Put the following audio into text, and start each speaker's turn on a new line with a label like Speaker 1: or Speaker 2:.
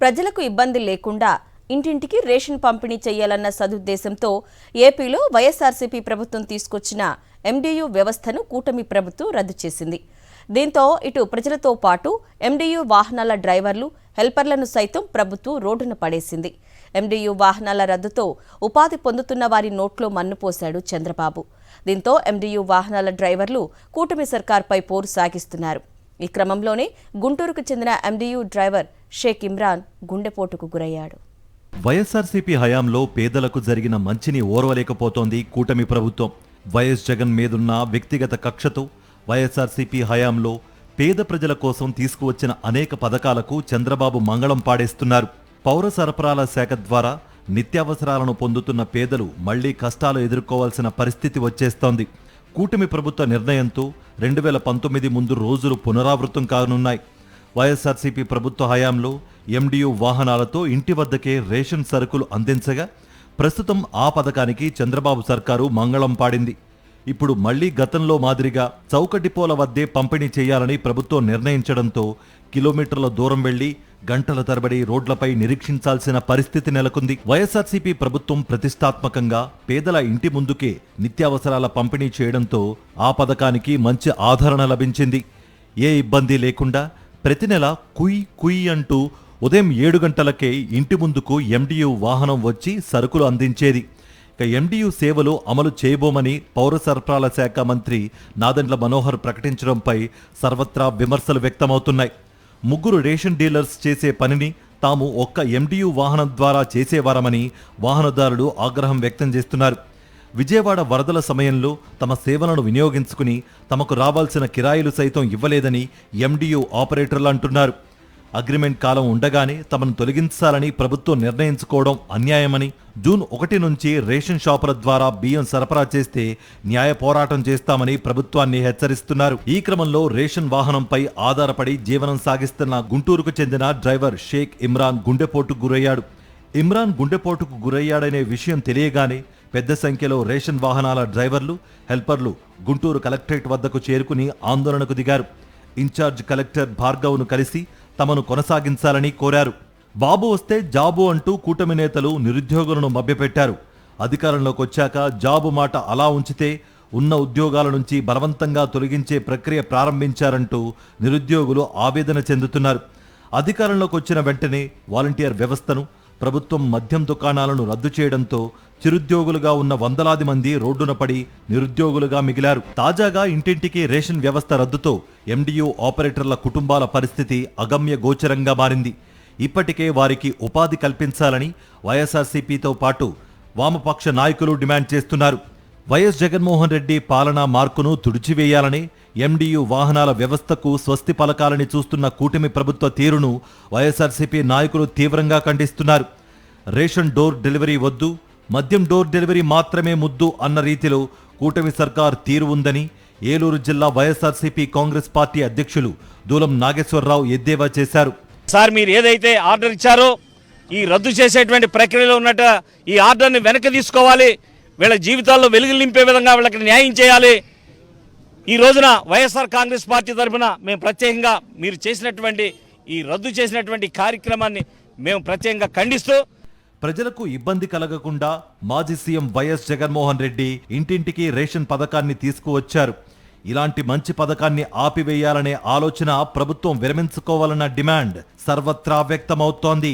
Speaker 1: ప్రజలకు ఇబ్బంది లేకుండా ఇంటింటికి రేషన్ పంపిణీ చేయాలన్న సదుద్దేశంతో ఏపీలో వైఎస్ఆర్సీపీ ప్రభుత్వం తీసుకొచ్చిన ఎండీయూ వ్యవస్థను కూటమి ప్రభుత్వం రద్దు చేసింది. దీంతో ఇటు ప్రజలతో పాటు ఎండీయూ వాహనాల డ్రైవర్లు, హెల్పర్లను సైతం ప్రభుత్వం రోడ్డున పడేసింది. ఎండీయూ వాహనాల రద్దుతో ఉపాధి పొందుతున్న వారి నోట్లో మన్నుపోశాడు చంద్రబాబు. దీంతో ఎండీయూ వాహనాల డ్రైవర్లు కూటమి సర్కార్పై పోరు సాగిస్తున్నారు. ఈ క్రమంలోనే గుంటూరుకు చెందిన ఎండీయూ డ్రైవర్ షేక్ ఇమ్రాన్ గుండెపోటుకు గురయ్యాడు.
Speaker 2: వైఎస్ఆర్సీపీ హయాంలో పేదలకు జరిగిన మంచిని ఓర్వలేకపోతోంది కూటమి ప్రభుత్వం. వైఎస్ జగన్ మీదున్న వ్యక్తిగత కక్షతో వైఎస్ఆర్సీపీ హయాంలో పేద ప్రజల కోసం తీసుకువచ్చిన అనేక పథకాలకు చంద్రబాబు మంగళం పాడేస్తున్నారు. పౌర సరఫరాల శాఖ ద్వారా నిత్యావసరాలను పొందుతున్న పేదలు మళ్లీ కష్టాలు ఎదుర్కోవాల్సిన పరిస్థితి వచ్చేస్తోంది. కూటమి ప్రభుత్వ నిర్ణయంతో 2019 ముందు రోజులు పునరావృతం కానున్నాయి. వైఎస్ఆర్సీపీ ప్రభుత్వ హయాంలో ఎండీయూ వాహనాలతో ఇంటి వద్దకే రేషన్ సరుకులు అందించగా ప్రస్తుతం ఆ పథకానికి చంద్రబాబు సర్కారు మంగళం పాడింది. ఇప్పుడు మళ్లీ గతంలో మాదిరిగా చౌక డిపోల వద్దే పంపిణీ చేయాలని ప్రభుత్వం నిర్ణయించడంతో కిలోమీటర్ల దూరం వెళ్లి గంటల తరబడి రోడ్లపై నిరీక్షించాల్సిన పరిస్థితి నెలకొంది. వైఎస్ఆర్సీపీ ప్రభుత్వం ప్రతిష్టాత్మకంగా పేదల ఇంటి ముందుకే నిత్యావసరాల పంపిణీ చేయడంతో ఆ పథకానికి మంచి ఆదరణ లభించింది. ఏ ఇబ్బంది లేకుండా ప్రతి నెల కుయ్ కుయ్ అంటూ ఉదయం 7 గంటలకే ఇంటి ముందుకు ఎండీయూ వాహనం వచ్చి సరుకులు అందించేది. ఇక ఎండీయూ సేవలు అమలు చేయబోమని పౌర సరఫరాల శాఖ మంత్రి నాదెండ్ల మనోహర్ ప్రకటించడంపై సర్వత్రా విమర్శలు వ్యక్తమవుతున్నాయి. 3 రేషన్ డీలర్స్ చేసే పనిని తాము ఒక్క ఎండీయూ వాహనం ద్వారా చేసేవారమని వాహనదారులు ఆగ్రహం వ్యక్తం చేస్తున్నారు. విజయవాడ వరదల సమయంలో తమ సేవలను వినియోగించుకుని తమకు రావాల్సిన కిరాయిలు సైతం ఇవ్వలేదని ఎండీయూ ఆపరేటర్లు అంటున్నారు. అగ్రిమెంట్ కాలం ఉండగానే తమను తొలగించాలని ప్రభుత్వం నిర్ణయించుకోవడం అన్యాయమని, జూన్ 1 నుంచి రేషన్ షాపుల ద్వారా బియ్యం సరఫరా చేస్తే న్యాయ పోరాటం చేస్తామని ప్రభుత్వాన్ని హెచ్చరిస్తున్నారు. ఈ క్రమంలో రేషన్ వాహనంపై ఆధారపడి జీవనం సాగిస్తున్న గుంటూరుకు చెందిన డ్రైవర్ షేక్ ఇమ్రాన్ గుండెపోటుకు గురయ్యాడు. ఇమ్రాన్ గుండెపోటుకు గురయ్యాడనే విషయం తెలియగానే పెద్ద సంఖ్యలో రేషన్ వాహనాల డ్రైవర్లు, హెల్పర్లు గుంటూరు కలెక్టరేట్ వద్దకు చేరుకుని ఆందోళనకు దిగారు. ఇన్ఛార్జ్ కలెక్టర్ భార్గవ్ను కలిసి తమను కొనసాగించాలని కోరారు. బాబు వస్తే జాబు అంటూ కూటమి నేతలు నిరుద్యోగులను మభ్యపెట్టారు. అధికారంలోకి వచ్చాక జాబు మాట అలా ఉంచితే ఉన్న ఉద్యోగాల నుంచి బలవంతంగా తొలగించే ప్రక్రియ ప్రారంభించారంటూ నిరుద్యోగులు ఆవేదన చెందుతున్నారు. అధికారంలోకి వచ్చిన వెంటనే వాలంటీర్ వ్యవస్థను, ప్రభుత్వం మద్యం దుకాణాలను రద్దు చేయడంతో చిరుద్యోగులుగా ఉన్న వందలాది మంది రోడ్డున పడి నిరుద్యోగులుగా మిగిలారు. తాజాగా ఇంటింటికి రేషన్ వ్యవస్థ రద్దుతో ఎండీయూ ఆపరేటర్ల కుటుంబాల పరిస్థితి అగమ్య గోచరంగా మారింది. ఇప్పటికే వారికి ఉపాధి కల్పించాలని వైఎస్ఆర్సీపీతో పాటు వామపక్ష నాయకులు డిమాండ్ చేస్తున్నారు. వైఎస్ జగన్మోహన్ రెడ్డి పాలనా మార్కును తుడిచివేయాలని, ఎండీయూ వాహనాల వ్యవస్థకు స్వస్తి పలకాలని చూస్తున్న కూటమి ప్రభుత్వ తీరును వైఎస్ఆర్సీపీ నాయకులు తీవ్రంగా ఖండిస్తున్నారు. రేషన్ డోర్ డెలివరీ వద్దు, మద్యం డోర్ డెలివరీ మాత్రమే ముద్దు అన్న రీతిలో కూటమి సర్కార్ తీరు ఉందని ఏలూరు జిల్లా వైఎస్ఆర్సీపీ కాంగ్రెస్ పార్టీ అధ్యక్షులు దూలం నాగేశ్వరరావు ఎద్దేవా చేశారు.
Speaker 3: సార్, మీరు ఏదైతే ఆర్డర్ ఇచ్చారో ఈ రద్దు చేసేటువంటి ప్రక్రియలో ఉన్నట్ట ఈ ఆర్డర్ని వెనక్కి తీసుకోవాలి. వీళ్ళ జీవితాల్లో వెలుగులు నింపే విధంగా వీళ్ళకి న్యాయం చేయాలి. ఈ రోజున వైఎస్ఆర్ కాంగ్రెస్ పార్టీ తరఫున మేము ప్రత్యేకంగా మీరు చేసినటువంటి ఈ రద్దు చేసినటువంటి కార్యక్రమాన్ని మేము ప్రత్యేకంగా ఖండిస్తూ,
Speaker 2: ప్రజలకు ఇబ్బంది కలగకుండా మాజీ సీఎం వైఎస్ జగన్మోహన్ రెడ్డి ఇంటింటికి రేషన్ పథకాన్ని తీసుకువచ్చారు. ఇలాంటి మంచి పథకాన్ని ఆపివేయాలనే ఆలోచన ప్రభుత్వం విరమించుకోవాలన్న డిమాండ్ సర్వత్రా వ్యక్తమవుతోంది.